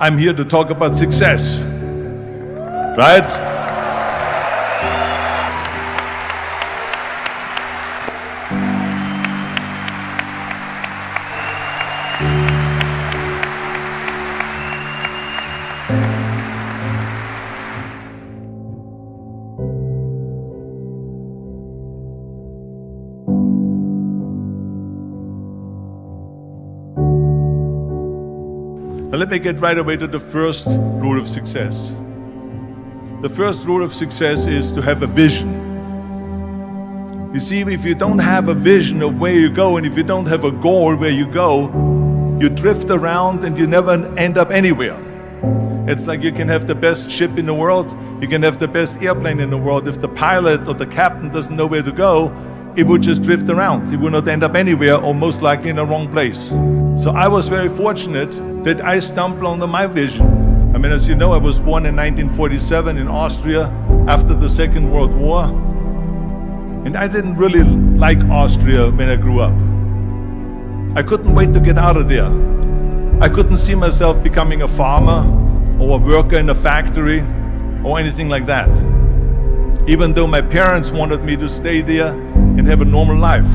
I'm here to talk about success, right? Now let me get right away to the first rule of success. The first rule of success is to have a vision. You see, if you don't have a vision of where you go, and if you don't have a goal where you go, you drift around and you never end up anywhere. It's like you can have the best ship in the world, you can have the best airplane in the world. If the pilot or the captain doesn't know where to go, it would just drift around. It would not end up anywhere, or most likely in the wrong place. So I was very fortunate that I stumbled onto my vision. I mean, as you know, I was born in 1947 in Austria after the Second World War. And I didn't really like Austria when I grew up. I couldn't wait to get out of there. I couldn't see myself becoming a farmer or a worker in a factory or anything like that. Even though my parents wanted me to stay there and have a normal life.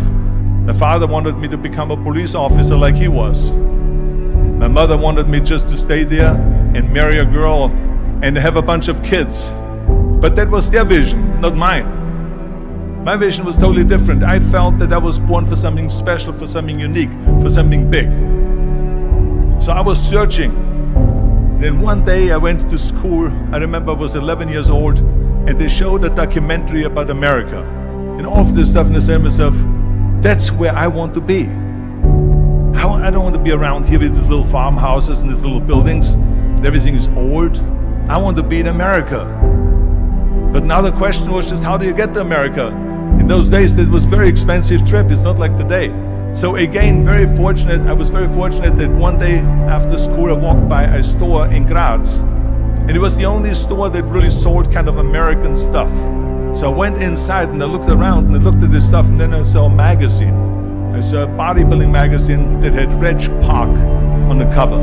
My father wanted me to become a police officer like he was. My mother wanted me just to stay there and marry a girl and have a bunch of kids. But that was their vision, not mine. My vision was totally different. I felt that I was born for something special, for something unique, for something big. So I was searching. Then one day I went to school. I remember I was 11 years old, and they showed a documentary about America and all of this stuff, and I said to myself, that's where I want to be. I don't want to be around here with these little farmhouses and these little buildings, and everything is old. I want to be in America. But now the question was just, how do you get to America? In those days, it was a very expensive trip. It's not like today. So again, I was very fortunate that one day after school, I walked by a store in Graz. And it was the only store that really sold kind of American stuff. So I went inside and I looked around and I looked at this stuff, and then I saw a magazine. I saw a bodybuilding magazine that had Reg Park on the cover.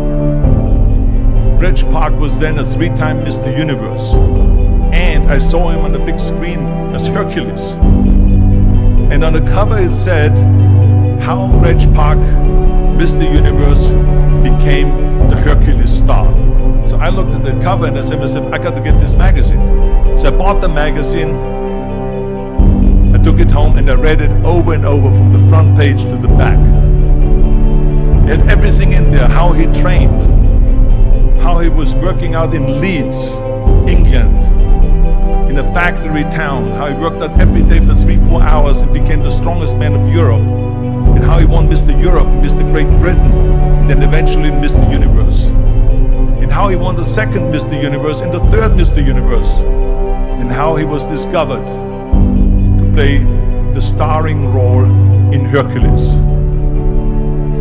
Reg Park was then a 3-time Mr. Universe. And I saw him on the big screen as Hercules. And on the cover it said, how Reg Park, Mr. Universe, became the Hercules star. So I looked at the cover and I said to myself, I got to get this magazine. So I bought the magazine, I took it home and I read it over and over from the front page to the back. It had everything in there, how he trained, how he was working out in Leeds, England, in a factory town, how he worked out every day for 3-4 hours and became the strongest man of Europe, and how he won Mr. Europe, Mr. Great Britain, and then eventually Mr. Universe. And how he won the second Mr. Universe and the third Mr. Universe, and how he was discovered to play the starring role in Hercules.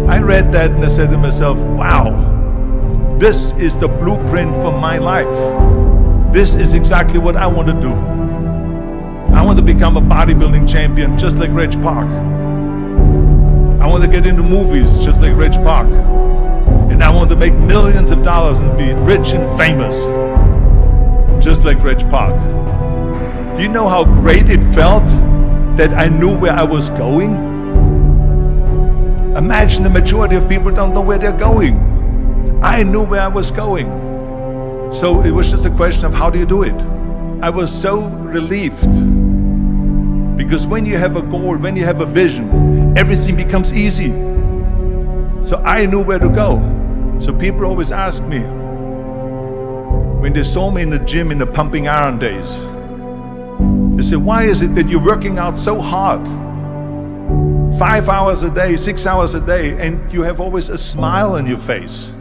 I read that and I said to myself, wow, this is the blueprint for my life. This is exactly what I want to do. I want to become a bodybuilding champion just like Reg Park. I want to get into movies just like Reg Park. And I want to make millions of dollars and be rich and famous just like Reg Park. Do you know how great it felt that I knew where I was going? Imagine the majority of people don't know where they're going. I knew where I was going. So it was just a question of how do you do it? I was so relieved. Because when you have a goal, when you have a vision, everything becomes easy. So I knew where to go. So people always ask me, when they saw me in the gym in the pumping iron days, they said, why is it that you're working out so hard? 5 hours a day, 6 hours a day, and you have always a smile on your face.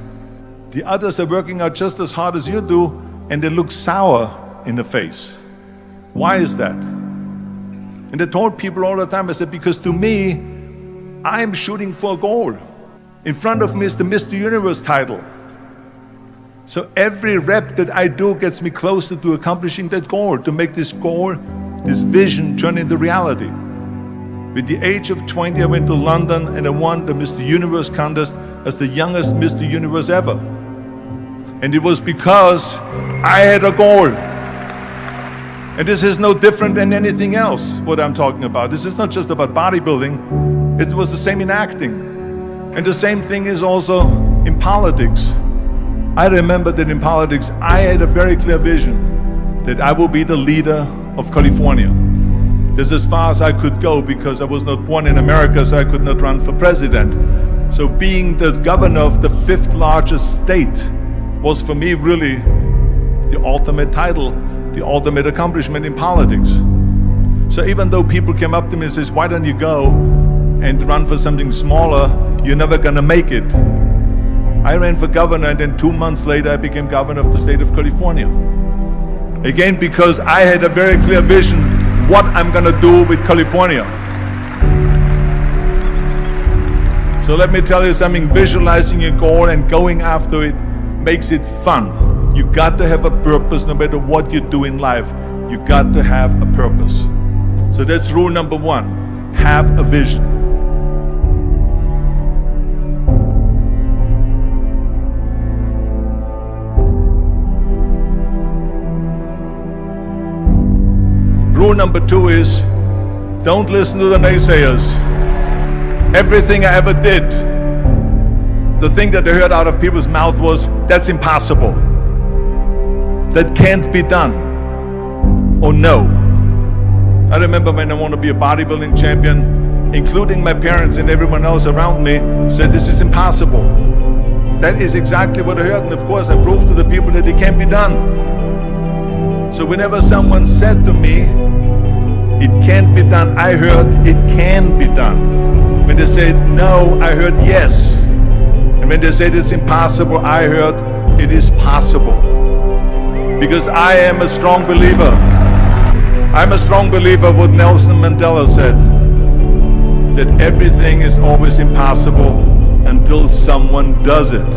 The others are working out just as hard as you do, and they look sour in the face. Why is that? And I told people all the time, I said, because to me, I'm shooting for a goal. In front of me is the Mr. Universe title. So every rep that I do gets me closer to accomplishing that goal, to make this goal, this vision turn into reality. With the age of 20, I went to London and I won the Mr. Universe contest as the youngest Mr. Universe ever. And it was because I had a goal. And this is no different than anything else, what I'm talking about. This is not just about bodybuilding. It was the same in acting. And the same thing is also in politics. I remember that in politics, I had a very clear vision that I will be the leader of California. That's as far as I could go because I was not born in America, so I could not run for president. So being the governor of the 5th largest state was for me really the ultimate title, the ultimate accomplishment in politics. So even though people came up to me and says, why don't you go and run for something smaller, you're never gonna make it. I ran for governor and then 2 months later I became governor of the state of California. Again, because I had a very clear vision what I'm gonna do with California. So let me tell you something, visualizing your goal and going after it makes it fun. You got to have a purpose no matter what you do in life. You got to have a purpose. So that's rule number 1, have a vision. Rule number 2 is, don't listen to the naysayers. Everything I ever did, the thing that I heard out of people's mouth was, that's impossible. That can't be done. Or no. I remember when I wanted to be a bodybuilding champion, including my parents and everyone else around me, said this is impossible. That is exactly what I heard, and of course I proved to the people that it can be done. So whenever someone said to me, it can't be done, I heard it can be done. When they said no, I heard yes. And when they said it's impossible, I heard it is possible. Because I am a strong believer. I'm a strong believer what Nelson Mandela said, that everything is always impossible until someone does it.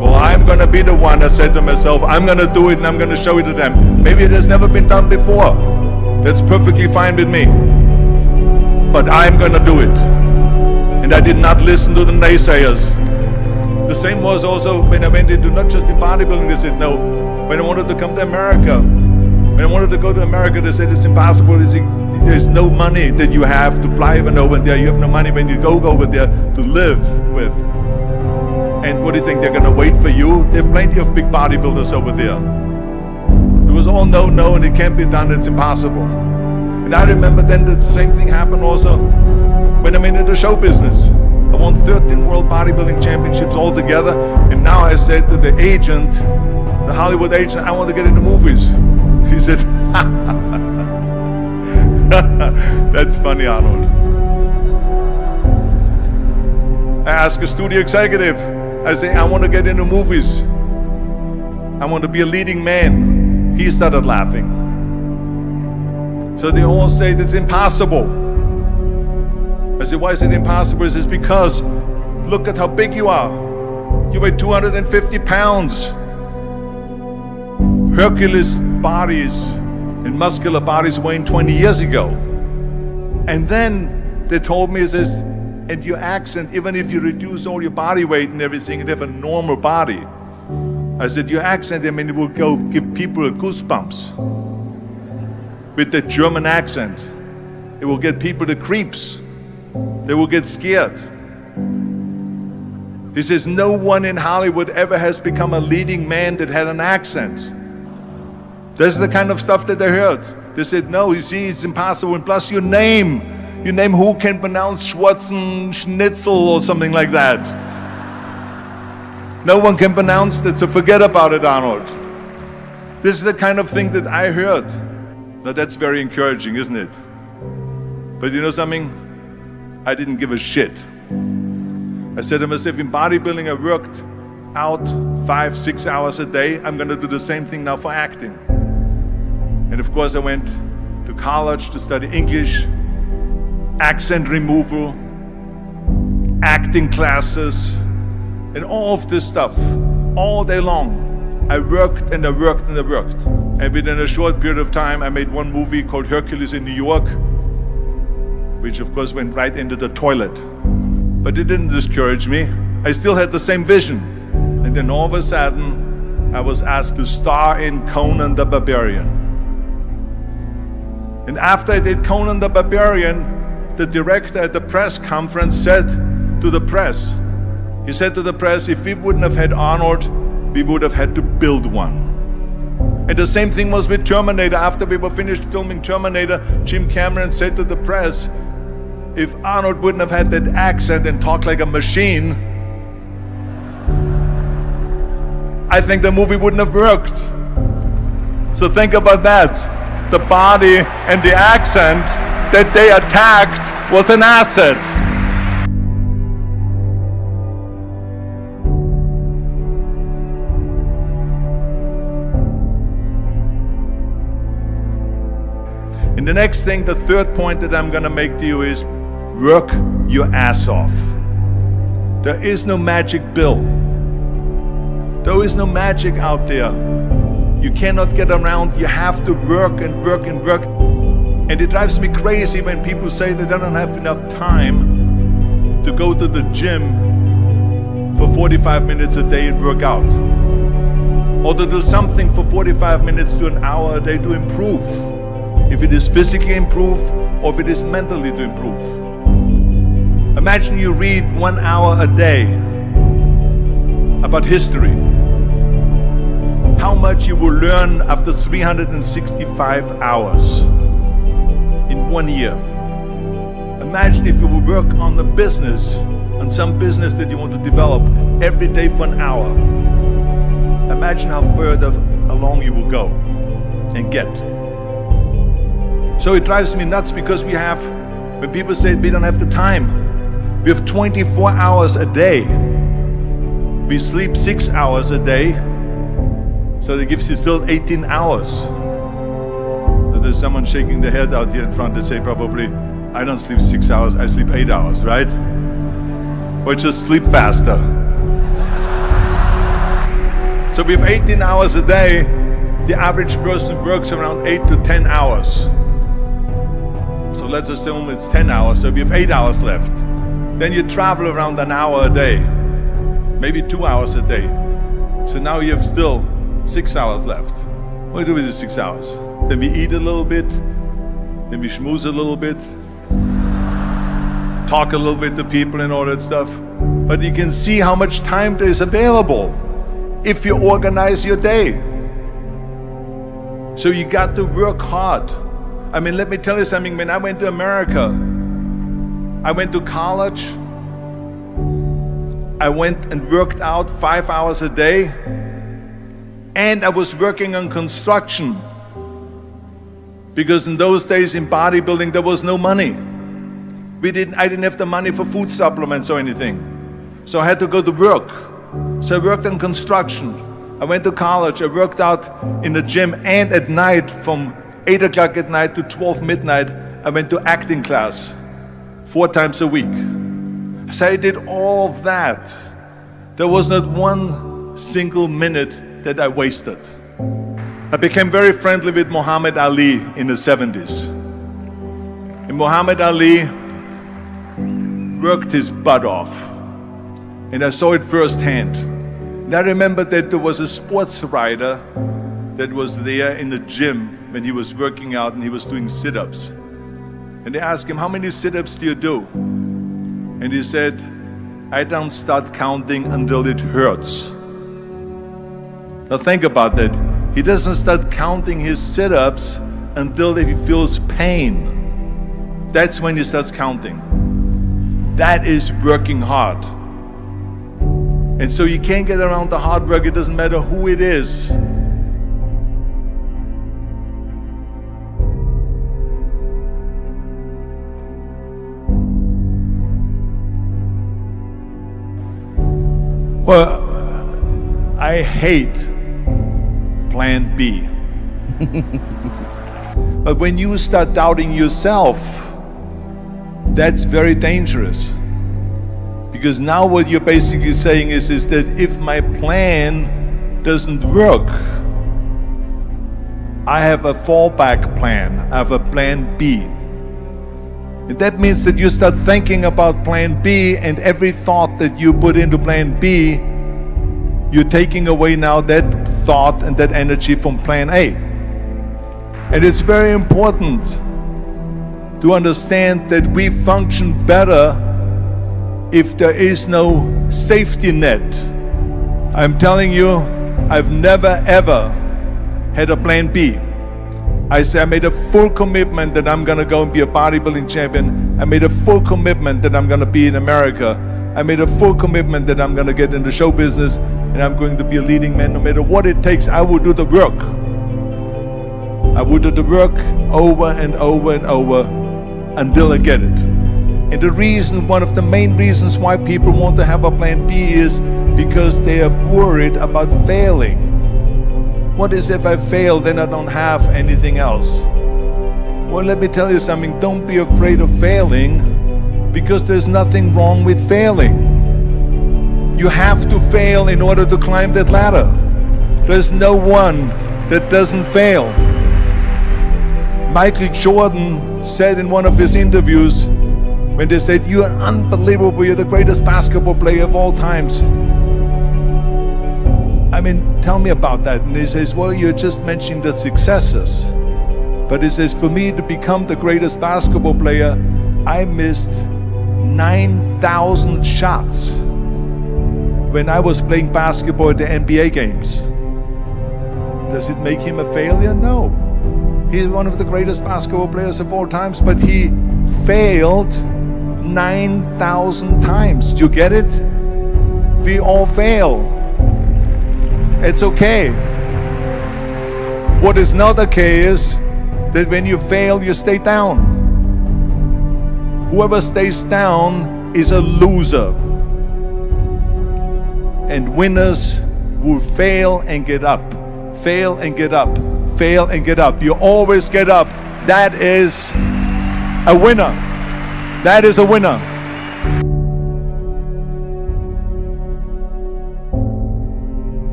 Well, I'm gonna be the one that said to myself, I'm gonna do it and I'm gonna show it to them. Maybe it has never been done before. That's perfectly fine with me. But I'm gonna do it. And I did not listen to the naysayers. The same was also when I went into not just in bodybuilding, they said no. When I wanted to come to America, when I wanted to go to America, they said it's impossible. There's no money that you have to fly even over there. You have no money when you go over there to live with. And what do you think, they're gonna wait for you? They have plenty of big bodybuilders over there. It was all no, and it can't be done, it's impossible. And I remember then the same thing happened also when I went into the show business. I won 13 world bodybuilding championships altogether, and now I said to the agent, the Hollywood agent, I want to get into movies. He said, that's funny, Arnold. I asked a studio executive, I say, I want to get into movies. I want to be a leading man. He started laughing. So they all say it's impossible. I said, why is it impossible? He says, because look at how big you are. You weigh 250 pounds. Hercules bodies and muscular bodies weighing 20 years ago. And then they told me, says, and your accent, even if you reduce all your body weight and everything and have a normal body, I said, your accent, I mean, it will go give people goosebumps. With the German accent, it will get people the creeps. They will get scared. He says, no one in Hollywood ever has become a leading man that had an accent. That's the kind of stuff that they heard. They said, no, you see, it's impossible. And plus your name who can pronounce Schwarzen Schnitzel or something like that. No one can pronounce that, so forget about it, Arnold. This is the kind of thing that I heard. Now that's very encouraging, isn't it? But you know something? I didn't give a shit. I said to myself, in bodybuilding I worked out 5-6 hours a day. I'm gonna do the same thing now for acting. And of course I went to college to study English, accent removal, acting classes, and all of this stuff, all day long. I worked and I worked and I worked. And within a short period of time, I made one movie called Hercules in New York, which of course went right into the toilet. But it didn't discourage me. I still had the same vision. And then all of a sudden, I was asked to star in Conan the Barbarian. And after I did Conan the Barbarian, the director at the press conference said to the press, he said to the press, if we wouldn't have had Arnold, we would have had to build one. And the same thing was with Terminator. After we were finished filming Terminator, Jim Cameron said to the press, if Arnold wouldn't have had that accent and talked like a machine, I think the movie wouldn't have worked. So think about that. The body and the accent that they attacked was an asset. And the next thing, the third point that I'm going to make to you is work your ass off. There is no magic pill. There is no magic out there. You cannot get around. You have to work and work and work. And it drives me crazy when people say they don't have enough time to go to the gym for 45 minutes a day and work out. Or to do something for 45 minutes to an hour a day to improve. If it is physically improve or if it is mentally to improve. Imagine you read 1 hour a day about history. How much you will learn after 365 hours in 1 year. Imagine if you will work on the business, on some business that you want to develop every day for an hour. Imagine how further along you will go and get. So it drives me nuts because when people say we don't have the time, we have 24 hours a day. We sleep 6 hours a day, so that gives you still 18 hours. And there's someone shaking their head out here in front. They say probably, I don't sleep 6 hours, I sleep 8 hours, right? Or just sleep faster. So we have 18 hours a day. The average person works around 8 to 10 hours. So let's assume it's 10 hours, so we have 8 hours left. Then you travel around an hour a day, maybe 2 hours a day. So now you have still 6 hours left. What do we do with the 6 hours? Then we eat a little bit, then we schmooze a little bit, talk a little bit to people and all that stuff. But you can see how much time there is available if you organize your day. So you got to work hard. I mean, let me tell you something. When I went to America, I went to college. I went and worked out 5 hours a day. And I was working on construction. Because in those days in bodybuilding, there was no money. I didn't have the money for food supplements or anything. So I had to go to work. So I worked on construction. I went to college. I worked out in the gym. And at night, from 8 o'clock at night to 12 midnight, I went to acting class 4 times a week. So I did all of that. There was not one single minute that I wasted. I became very friendly with Muhammad Ali in the 70s. And Muhammad Ali worked his butt off. And I saw it firsthand. And I remember that there was a sports writer that was there in the gym when he was working out and he was doing sit-ups. And they asked him, how many sit-ups do you do? And he said, I don't start counting until it hurts. Now think about that. He doesn't start counting his sit-ups until he feels pain. That's when he starts counting. That is working hard. And so you can't get around the hard work. It doesn't matter who it is. Well, I hate plan B. But when you start doubting yourself, that's very dangerous. Because now what you're basically saying is that if my plan doesn't work, I have a fallback plan, I have a plan B. And that means that you start thinking about plan B, and every thought that you put into plan B you're taking away now that thought and that energy from plan A. And it's very important to understand that we function better if there is no safety net. I'm telling you, I've never ever had a plan B. I made a full commitment that I'm gonna go and be a bodybuilding champion. I made a full commitment that I'm gonna be in America. I made a full commitment that I'm gonna get into show business and I'm going to be a leading man. No matter what it takes, I will do the work. I will do the work over and over and over until I get it. And the reason, one of the main reasons why people want to have a plan B is because they are worried about failing. What is if I fail, then I don't have anything else? Well, let me tell you something, don't be afraid of failing, because there's nothing wrong with failing. You have to fail in order to climb that ladder. There's no one that doesn't fail. Michael Jordan said in one of his interviews, when they said, "You are unbelievable, you're the greatest basketball player of all times." I mean, tell me about that. And he says, "Well, you're just mentioning the successes." But he says, "For me to become the greatest basketball player, I missed 9,000 shots when I was playing basketball at the NBA games." Does it make him a failure? No. He's one of the greatest basketball players of all times, but he failed 9,000 times. Do you get it? We all fail. It's okay. What is not okay is that when you fail, you stay down. Whoever stays down is a loser. And winners will fail and get up. Fail and get up. Fail and get up. You always get up. That is a winner. That is a winner.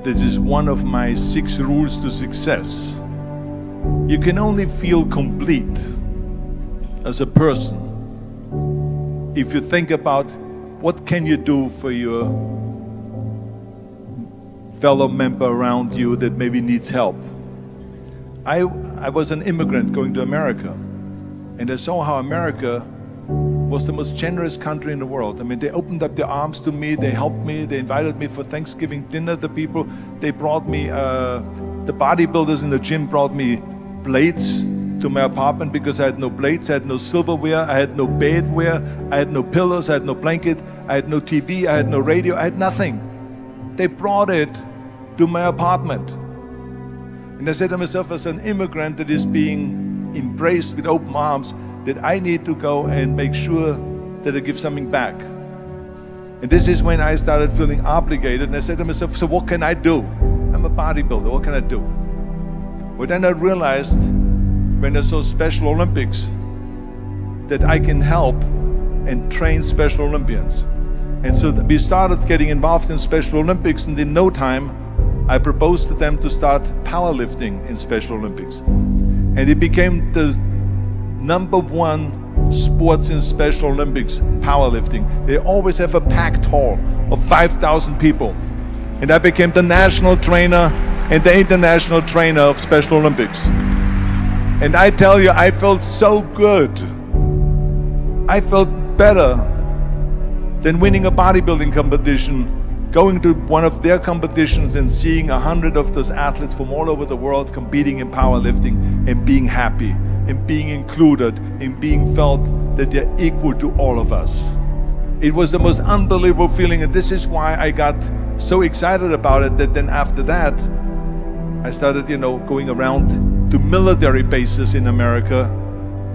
This is one of my 6 rules to success. You can only feel complete as a person if you think about what can you do for your fellow member around you that maybe needs help. I was an immigrant going to America, and I saw how America was the most generous country in the world. I mean, they opened up their arms to me, they helped me, they invited me for Thanksgiving dinner, the people. They brought me, the bodybuilders in the gym brought me plates to my apartment because I had no plates, I had no silverware, I had no bedware, I had no pillows, I had no blanket, I had no TV, I had no radio, I had nothing. They brought it to my apartment. And I said to myself, as an immigrant that is being embraced with open arms, that I need to go and make sure that I give something back. And this is when I started feeling obligated, and I said to myself, so what can I do? I'm a bodybuilder, what can I do? Well, then I realized when I saw Special Olympics that I can help and train Special Olympians. And so we started getting involved in Special Olympics, and in no time I proposed to them to start powerlifting in Special Olympics. And it became the #1 sports in Special Olympics, powerlifting. They always have a packed hall of 5,000 people. And I became the national trainer and the international trainer of Special Olympics. And I tell you, I felt so good. I felt better than winning a bodybuilding competition, going to one of their competitions and seeing 100 of those athletes from all over the world competing in powerlifting and being happy and being included and being felt that they're equal to all of us. It was the most unbelievable feeling, and this is why I got so excited about it that then after that I started, going around to military bases in America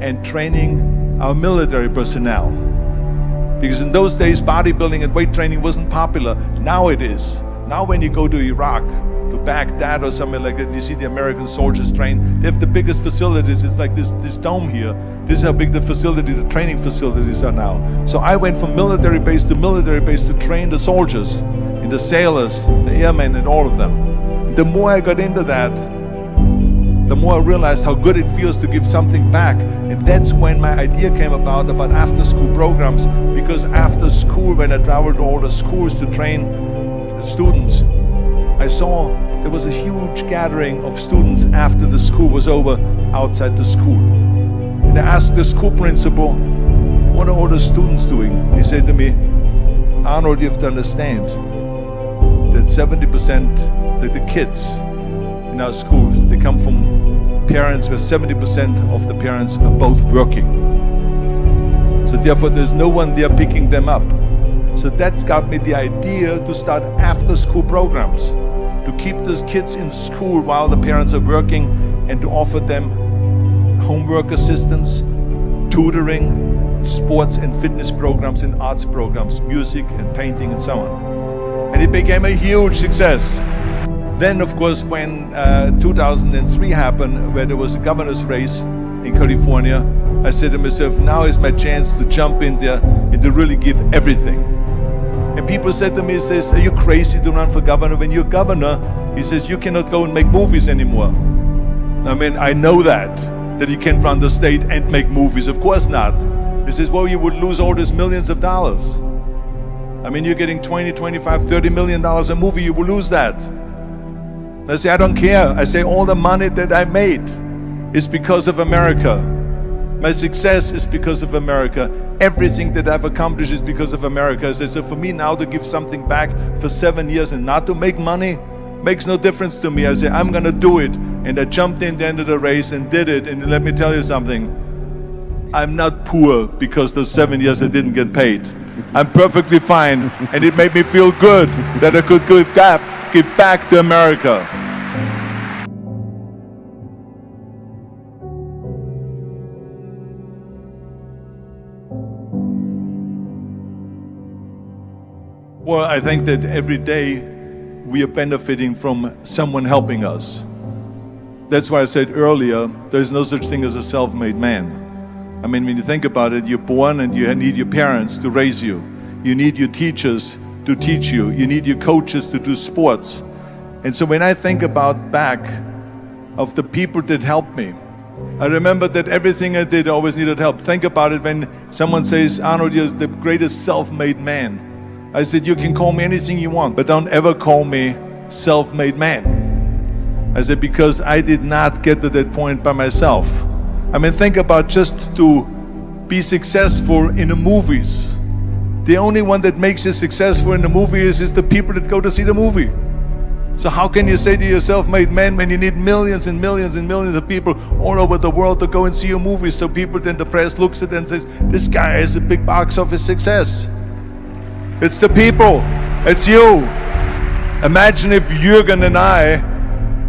and training our military personnel. Because in those days, bodybuilding and weight training wasn't popular. Now it is. Now when you go to Iraq, to Baghdad or somewhere like that, you see the American soldiers train. They have the biggest facilities. It's like this dome here. This is how big the training facilities are now. So I went from military base to train the soldiers and the sailors, the airmen and all of them. The more I got into that, the more I realized how good it feels to give something back. And that's when my idea came about after-school programs, because after school, when I traveled to all the schools to train students, I saw there was a huge gathering of students after the school was over outside the school. And I asked the school principal, what are all the students doing? He said to me, Arnold, you have to understand that 70% of the kids in our schools, they come from parents where 70% of the parents are both working. So therefore there's no one there picking them up. So that's got me the idea to start after-school programs, to keep those kids in school while the parents are working, and to offer them homework assistance, tutoring, sports and fitness programs and arts programs, music and painting and so on. And it became a huge success. Then, of course, when 2003 happened, where there was a governor's race in California, I said to myself, now is my chance to jump in there and to really give everything. And people said to me, he says, are you crazy to run for governor? When you're governor, he says, you cannot go and make movies anymore. I mean, I know that you can't run the state and make movies. Of course not. He says, well, you would lose all these millions of dollars. I mean, you're getting 20, 25, 30 million dollars a movie, you will lose that. I say, I don't care. I say, all the money that I made is because of America. My success is because of America. Everything that I've accomplished is because of America. I say, so for me now to give something back for 7 years and not to make money makes no difference to me. I say, I'm gonna do it. And I jumped in the end of the race and did it. And let me tell you something. I'm not poor because those 7 years I didn't get paid. I'm perfectly fine. And it made me feel good that I could give back to America. Well, I think that every day we are benefiting from someone helping us. That's why I said earlier, there's no such thing as a self-made man. I mean, when you think about it, you're born and you need your parents to raise you. You need your teachers to teach you. You need your coaches to do sports. And so when I think about back of the people that helped me, I remember that everything I did always needed help. Think about it when someone says, Arnold, you're the greatest self-made man. I said, you can call me anything you want, but don't ever call me self-made man. I said, because I did not get to that point by myself. I mean, think about just to be successful in the movies. The only one that makes you successful in the movie is the people that go to see the movie. So how can you say to you're self-made man when you need millions and millions and millions of people all over the world to go and see your movie? So people, then the press looks at it and says, this guy is a big box office success. It's the people, it's you. Imagine if Jürgen and I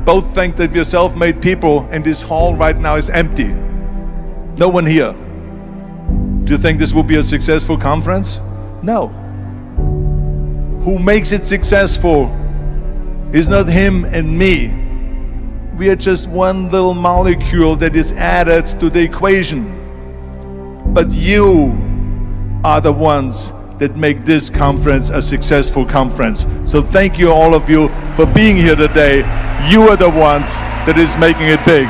both think that we're self-made people and this hall right now is empty. No one here. Do you think this will be a successful conference? No. Who makes it successful is not him and me. We are just one little molecule that is added to the equation. But you are the ones that make this conference a successful conference. So thank you all of you for being here today. You are the ones that is making it big.